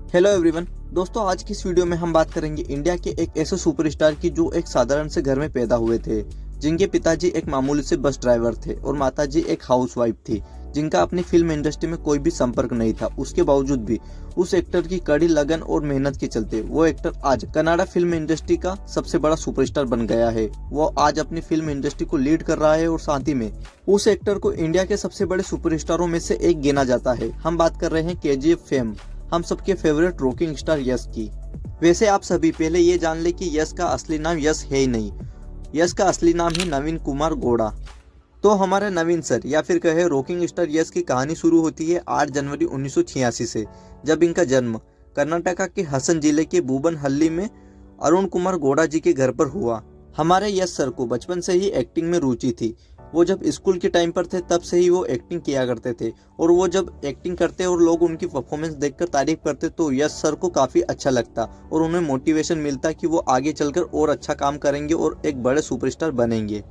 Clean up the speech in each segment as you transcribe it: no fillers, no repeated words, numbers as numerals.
Hello everyone. दोस्तों, आज की इस वीडियो में हम बात करेंगे इंडिया के एक ऐसे सुपरस्टार की जो एक साधारण से घर में पैदा हुए थे, जिनके पिताजी एक मामूली से बस ड्राइवर थे और माताजी एक हाउसवाइफ थी, जिनका अपनी फिल्म इंडस्ट्री में कोई भी संपर्क नहीं था। उसके बावजूद भी उस एक्टर की कड़ी लगन और मेहनत के चलते वो एक्टर आज कनाडा फिल्म इंडस्ट्री का सबसे बड़ा सुपरस्टार बन गया है। वो आज अपनी फिल्म इंडस्ट्री को लीड कर रहा है और साथ ही में उस एक्टर को इंडिया के सबसे बड़े सुपरस्टारों में से एक गिना जाता है। हम बात कर रहे हैं केजीएफ फेम, हम सबके फेवरेट रॉकिंग स्टार यश की। वैसे आप सभी पहले ये जान ले कि यश का असली नाम यश है ही नहीं। यश का असली नाम है नवीन कुमार गौड़ा। तो हमारे नवीन सर या फिर कहे रॉकिंग स्टार यश की कहानी शुरू होती है 8 जनवरी 1986 से, जब इनका जन्म कर्नाटका के हसन जिले के बूबनहल्ली में अरुण कुमार गौड़ा जी के घर पर हुआ। हमारे यश सर को बचपन से ही एक्टिंग में रुचि थी। वो जब स्कूल के टाइम पर थे तब से ही वो एक्टिंग किया करते थे और वो जब एक्टिंग करते और लोग उनकी परफॉर्मेंस देखकर तारीफ करते तो यश सर को काफ़ी अच्छा लगता और उन्हें मोटिवेशन मिलता कि वो आगे चलकर और अच्छा काम करेंगे और एक बड़े सुपरस्टार बनेंगे।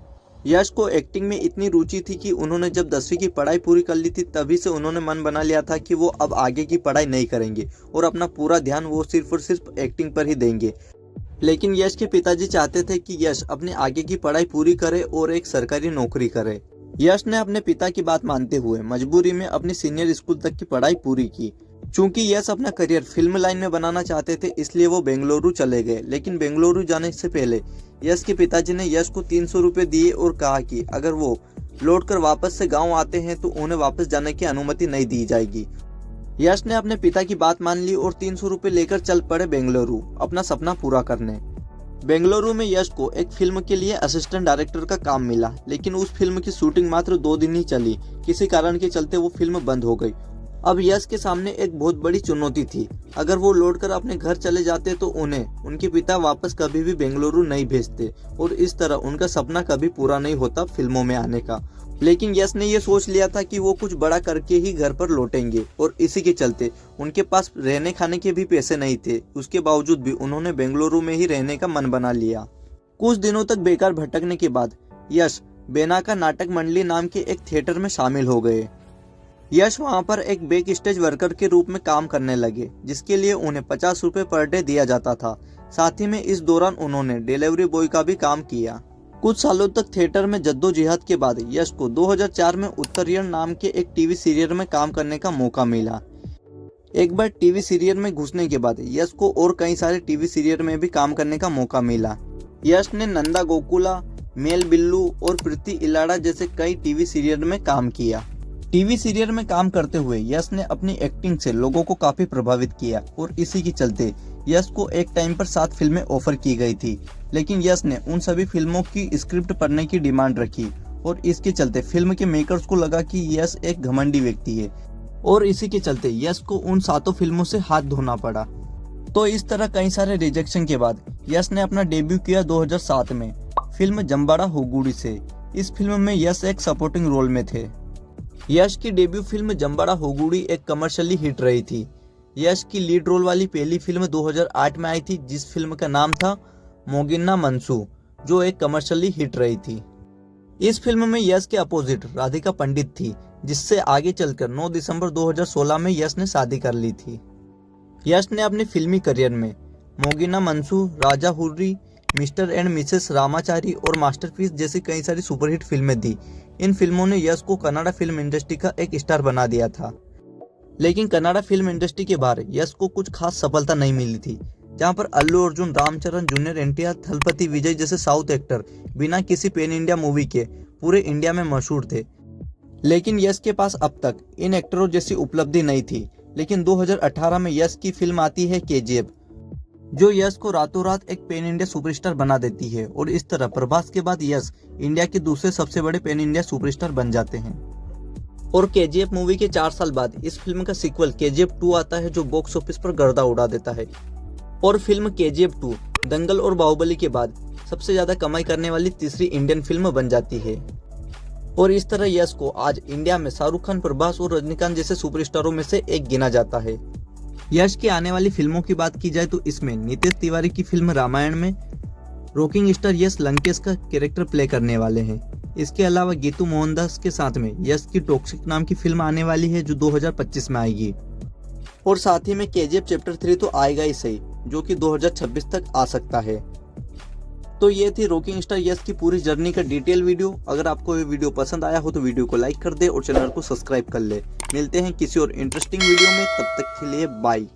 यश को एक्टिंग में इतनी रुचि थी कि उन्होंने जब 10वीं की पढ़ाई पूरी कर ली थी तभी से उन्होंने मन बना लिया था कि वो अब आगे की पढ़ाई नहीं करेंगे और अपना पूरा ध्यान वो सिर्फ और सिर्फ एक्टिंग पर ही देंगे। लेकिन यश के पिताजी चाहते थे कि यश अपने आगे की पढ़ाई पूरी करे और एक सरकारी नौकरी करे। यश ने अपने पिता की बात मानते हुए मजबूरी में अपनी सीनियर स्कूल तक की पढ़ाई पूरी की। चूंकि यश अपना करियर फिल्म लाइन में बनाना चाहते थे इसलिए वो बेंगलुरु चले गए। लेकिन बेंगलुरु जाने से पहले यश के पिताजी ने यश को 300 रुपये दिए और कहा कि अगर वो लौटकर वापस से गाँव आते हैं तो उन्हें वापस जाने की अनुमति नहीं दी जाएगी। यश ने अपने पिता की बात मान ली और 300 रुपये लेकर चल पड़े बेंगलुरु अपना सपना पूरा करने। बेंगलुरु में यश को एक फिल्म के लिए असिस्टेंट डायरेक्टर का काम मिला, लेकिन उस फिल्म की शूटिंग मात्र 2 दिन ही चली। किसी कारण के चलते वो फिल्म बंद हो गई। अब यश के सामने एक बहुत बड़ी चुनौती थी। अगर वो लौटकर अपने घर चले जाते तो उन्हें उनके पिता वापस कभी भी बेंगलुरु नहीं भेजते और इस तरह उनका सपना कभी पूरा नहीं होता फिल्मों में आने का। लेकिन यश ने ये सोच लिया था कि वो कुछ बड़ा करके ही घर पर लौटेंगे और इसी के चलते उनके पास रहने खाने के भी पैसे नहीं थे। उसके बावजूद भी उन्होंने बेंगलुरु में ही रहने का मन बना लिया। कुछ दिनों तक बेकार भटकने के बाद यश बेनाका नाटक मंडली नाम के एक थिएटर में शामिल हो गए। यश वहां पर एक बैक स्टेज वर्कर के रूप में काम करने लगे, जिसके लिए उन्हें 50 रुपये पर डे दिया जाता था। साथ ही में इस दौरान उन्होंने डिलीवरी बॉय का भी काम किया। कुछ सालों तक थिएटर में जद्दोजहद के बाद यश को 2004 में उत्तरायण नाम के एक टीवी सीरियल में काम करने का मौका मिला। एक बार टीवी सीरियल में घुसने के बाद यश को और कई सारे टीवी सीरियल में भी काम करने का मौका मिला। यश ने नंदा गोकुला, मेल बिल्लू और प्रीति इलाड़ा जैसे कई टीवी सीरियल में काम किया। टीवी सीरियल में काम करते हुए यश ने अपनी एक्टिंग से लोगों को काफी प्रभावित किया और इसी के चलते यश को एक टाइम पर 7 फिल्में ऑफर की गई थी। लेकिन यश ने उन सभी फिल्मों की स्क्रिप्ट पढ़ने की डिमांड रखी और इसके चलते फिल्म के मेकर्स को लगा कि यश एक घमंडी व्यक्ति है और इसी के चलते यश को उन 7 फिल्मों से हाथ धोना पड़ा। तो इस तरह कई सारे रिजेक्शन के बाद यश ने अपना डेब्यू किया 2007 में फिल्म जम्बाड़ा हुगुड़ी से। इस फिल्म में यश एक सपोर्टिंग रोल में थे। यश की डेब्यू फिल्म जम्बाड़ा हुगुड़ी एक कमर्शियली हिट रही थी। यश की लीड रोल वाली पहली फिल्म 2008 में आई थी, जिस फिल्म का नाम था मोगिन्ना मनसू, जो एक कमर्शियली हिट रही थी। इस फिल्म में यश के अपोजिट राधिका पंडित थी, जिससे आगे चलकर 9 दिसंबर 2016 में यश ने शादी कर ली थी। यश ने अपने फिल्मी करियर में Moggina Manasu, Raja Huli, mister and missus Ramachari और मास्टरपीस जैसी कई सारी सुपरहिट फिल्में दी। इन फिल्मों ने यश को कन्नड़ा फिल्म इंडस्ट्री का एक स्टार बना दिया था। लेकिन कन्नड़ा फिल्म इंडस्ट्री के बाहर यश को कुछ खास सफलता नहीं मिली थी, जहां पर अल्लू अर्जुन, रामचरण, जूनियर एनटीआर, थलपति विजय जैसे साउथ एक्टर बिना किसी पैन इंडिया मूवी के पूरे इंडिया में मशहूर थे। लेकिन यश के पास अब तक इन एक्टरों जैसी उपलब्धि नहीं थी। लेकिन 2018 में यश की फिल्म आती है केजीएफ, जो यश को रातों रात एक पैन इंडिया सुपरस्टार बना देती है और इस तरह प्रभास के बाद यश इंडिया के दूसरे सबसे बड़े पैन इंडिया सुपरस्टार बन जाते हैं। और केजीएफ मूवी के 4 साल बाद इस फिल्म का सीक्वल केजीएफ 2 आता है, जो बॉक्स ऑफिस पर गर्दा उड़ा देता है। और फिल्म केजीएफ 2 दंगल और बाहुबली के बाद सबसे ज्यादा कमाई करने वाली तीसरी इंडियन फिल्म बन जाती है। और इस तरह यश को आज इंडिया में शाहरुख खान, प्रभास और रजनीकांत जैसे सुपरस्टारों में से एक गिना जाता है। यश की आने वाली फिल्मों की बात की जाए तो इसमें नितेश तिवारी की फिल्म रामायण में रॉकिंग स्टार यश लंकेश का कैरेक्टर प्ले करने वाले हैं। इसके अलावा गीतू मोहनदास के साथ में यश की टॉक्सिक नाम की फिल्म आने वाली है, जो 2025 में आएगी। और साथ ही में केजीएफ चैप्टर 3 तो आएगा ही सही, जो कि 2026 तक आ सकता है। तो ये थी रॉकिंग स्टार यश की पूरी जर्नी का डिटेल वीडियो। अगर आपको ये वीडियो पसंद आया हो तो वीडियो को लाइक कर दे और चैनल को सब्सक्राइब कर ले। मिलते हैं किसी और इंटरेस्टिंग वीडियो में, तब तक के लिए बाय।